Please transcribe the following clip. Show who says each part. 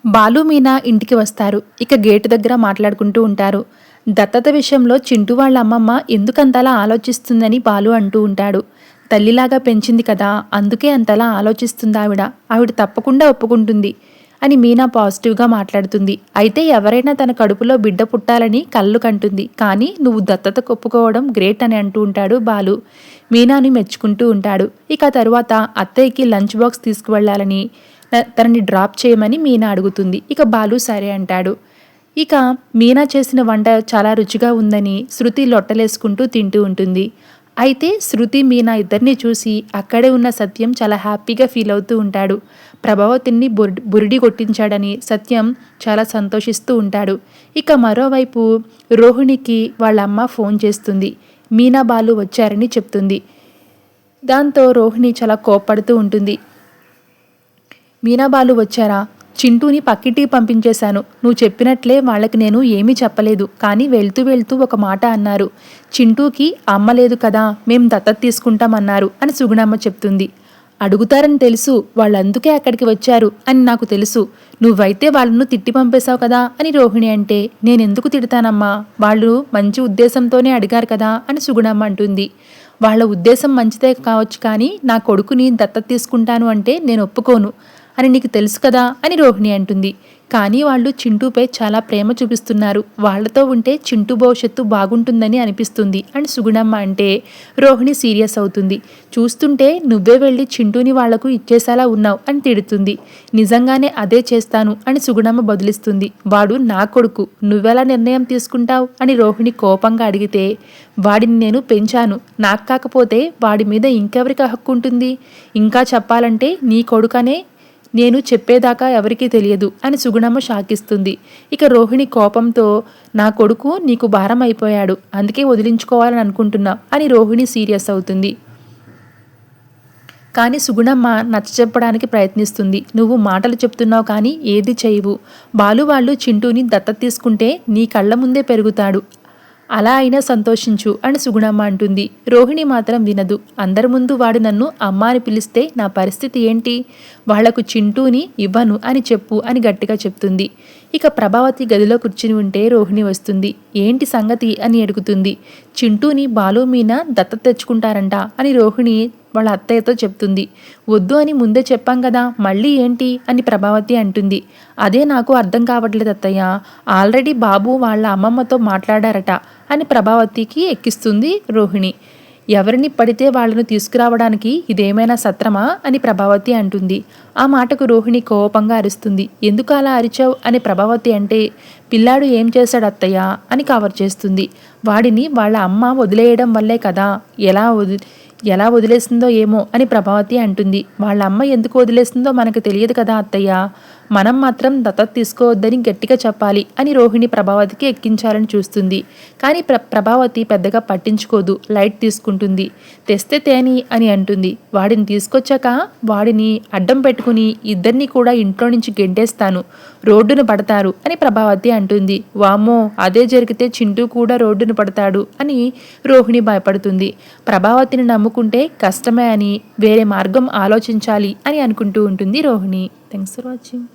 Speaker 1: బాలు మీనా ఇంటికి వస్తారు. ఇక గేటు దగ్గర మాట్లాడుకుంటూ ఉంటారు. దత్తత విషయంలో చింటూ వాళ్ళ అమ్మమ్మ ఎందుకంతలా ఆలోచిస్తుందని బాలు అంటూ ఉంటాడు. తల్లిలాగా పెంచింది కదా, అందుకే అంతలా ఆలోచిస్తుంది ఆవిడ. ఆవిడ తప్పకుండా ఒప్పుకుంటుంది అని మీనా పాజిటివ్గా మాట్లాడుతుంది. అయితే ఎవరైనా తన కడుపులో బిడ్డ పుట్టాలని కళ్ళు కంటుంది, కానీ నువ్వు దత్తతకు ఒప్పుకోవడం గ్రేట్ అని అంటూ ఉంటాడు బాలు. మీనాని మెచ్చుకుంటూ ఉంటాడు. ఇక తరువాత అత్తయ్యకి లంచ్ బాక్స్ తీసుకువెళ్లాలని, తనని డ్రాప్ చేయమని మీనా అడుగుతుంది. ఇక బాలు సరే అంటాడు. ఇక మీనా చేసిన వంట చాలా రుచిగా ఉందని శృతి లొట్టలేసుకుంటూ తింటూ ఉంటుంది. అయితే శృతి మీనా ఇద్దరిని చూసి అక్కడే ఉన్న సత్యం చాలా హ్యాపీగా ఫీల్ అవుతూ ఉంటాడు. ప్రభావతిని బురిడి కొట్టించాడని సత్యం చాలా సంతోషిస్తూ ఉంటాడు. ఇక మరోవైపు రోహిణికి వాళ్ళ అమ్మ ఫోన్ చేస్తుంది. మీనా బాలు వచ్చారని చెప్తుంది. దాంతో రోహిణి చాలా కోప్పడుతూ ఉంటుంది. మీనాబాలు వచ్చారా? చింటూని పక్కింటికి పంపించేశాను. నువ్వు చెప్పినట్లే వాళ్ళకి నేను ఏమీ చెప్పలేదు, కానీ వెళ్తూ వెళ్తూ ఒక మాట అన్నారు. చింటూకి అమ్మ లేదు కదా, మేం దత్తత తీసుకుంటామన్నారు అని సుగుణమ్మ చెప్తుంది. అడుగుతారని తెలుసు, వాళ్ళందుకే అక్కడికి వచ్చారు అని నాకు తెలుసు. నువ్వైతే వాళ్ళను తిట్టి పంపేశావు కదా అని రోహిణి అంటే, నేనెందుకు తిడతానమ్మా, వాళ్ళు మంచి ఉద్దేశంతోనే అడిగారు కదా అని సుగుణమ్మ అంటుంది. వాళ్ళ ఉద్దేశం మంచిదే కావచ్చు, కానీ నా కొడుకుని దత్తత తీసుకుంటాను అంటే నేను ఒప్పుకోను అని నీకు తెలుసు కదా అని రోహిణి అంటుంది. కానీ వాళ్ళు చింటూపై చాలా ప్రేమ చూపిస్తున్నారు. వాళ్లతో ఉంటే చింటూ భవిష్యత్తు బాగుంటుందని అనిపిస్తుంది అని సుగుణమ్మ అంటే రోహిణి సీరియస్ అవుతుంది. చూస్తుంటే నువ్వే వెళ్ళి చింటూని వాళ్లకు ఇచ్చేసేలా ఉన్నావు అని తిడుతుంది. నిజంగానే అదే చేస్తాను అని సుగుణమ్మ బదులిస్తుంది. వాడు నా కొడుకు, నువ్వెలా నిర్ణయం తీసుకుంటావు అని రోహిణి కోపంగా అడిగితే, వాడిని నేను పెంచాను, నాకు కాకపోతే వాడి మీద ఇంకెవరికి హక్కు ఉంటుంది? ఇంకా చెప్పాలంటే నీ కొడుకనే నేను చెప్పేదాకా ఎవరికీ తెలియదు అని సుగుణమ్మ షాకిస్తుంది. ఇక రోహిణి కోపంతో, నా కొడుకు నీకు భారం అయిపోయాడు, అందుకే వదిలించుకోవాలని అనుకుంటున్నా అని రోహిణి సీరియస్ అవుతుంది. కానీ సుగుణమ్మ నచ్చచెప్పడానికి ప్రయత్నిస్తుంది. నువ్వు మాటలు చెప్తున్నావు కానీ ఏది చేయవు. బాలు వాళ్ళు చింటూని దత్తత తీసుకుంటే నీ కళ్ళ ముందే పెరుగుతాడు, అలా అయినా సంతోషించు అని సుగుణమ్మ అంటుంది. రోహిణి మాత్రం వినదు. అందరి ముందు వాడు నన్ను అమ్మ అని పిలిస్తే నా పరిస్థితి ఏంటి? వాళ్లకు చింటూని ఇవ్వను అని చెప్పు అని గట్టిగా చెప్తుంది. ఇక ప్రభావతి గదిలో కూర్చుని ఉంటే రోహిణి వస్తుంది. ఏంటి సంగతి అని అడుగుతుంది. చింటూని బాలు మీనా దత్తత తెచ్చుకుంటారంట అని రోహిణి వాళ్ళ అత్తయ్యతో చెప్తుంది. వద్దు అని ముందే చెప్పాం కదా, మళ్ళీ ఏంటి అని ప్రభావతి అంటుంది. అదే నాకు అర్థం కావట్లేదు అత్తయ్య, ఆల్రెడీ బాబు వాళ్ళ అమ్మమ్మతో మాట్లాడారట అని ప్రభావతికి ఎక్కిస్తుంది రోహిణి. ఎవరిని పడితే వాళ్ళను తీసుకురావడానికి ఇదేమైనా సత్రమా అని ప్రభావతి అంటుంది. ఆ మాటకు రోహిణి కోపంగా అరుస్తుంది. ఎందుకు అలా అరిచావు అని ప్రభావతి అంటే, పిల్లాడు ఏం చేశాడు అత్తయ్య అని కవర్ చేస్తుంది. వాడిని వాళ్ళ అమ్మ వదిలేయడం వల్లే కదా, ఎలా వదిలేసిందో ఏమో అని ప్రభావతి అంటుంది. వాళ్ళ అమ్మ ఎందుకు వదిలేసిందో మనకు తెలియదు కదా అత్తయ్య, మనం మాత్రం దత్తత తీసుకోవద్దని గట్టిగా చెప్పాలి అని రోహిణి ప్రభావతికి ఎక్కించాలని చూస్తుంది. కానీ ప్రభావతి పెద్దగా పట్టించుకోదు, లైట్ తీసుకుంటుంది. తెస్తే తేని అని అంటుంది. వాడిని తీసుకొచ్చాక వాడిని అడ్డం పెట్టుకుని ఇద్దరిని కూడా ఇంట్లో నుంచి గెంటేస్తాను, రోడ్డును పడతారు అని ప్రభావతి అంటుంది. వామ్మో, అదే జరిగితే చింటూ కూడా రోడ్డును పడతాడు అని రోహిణి భయపడుతుంది. ప్రభావతిని నమ్ముకుంటే కష్టమే అని వేరే మార్గం ఆలోచించాలి అని అనుకుంటూ ఉంటుంది రోహిణి. Thanks for watching.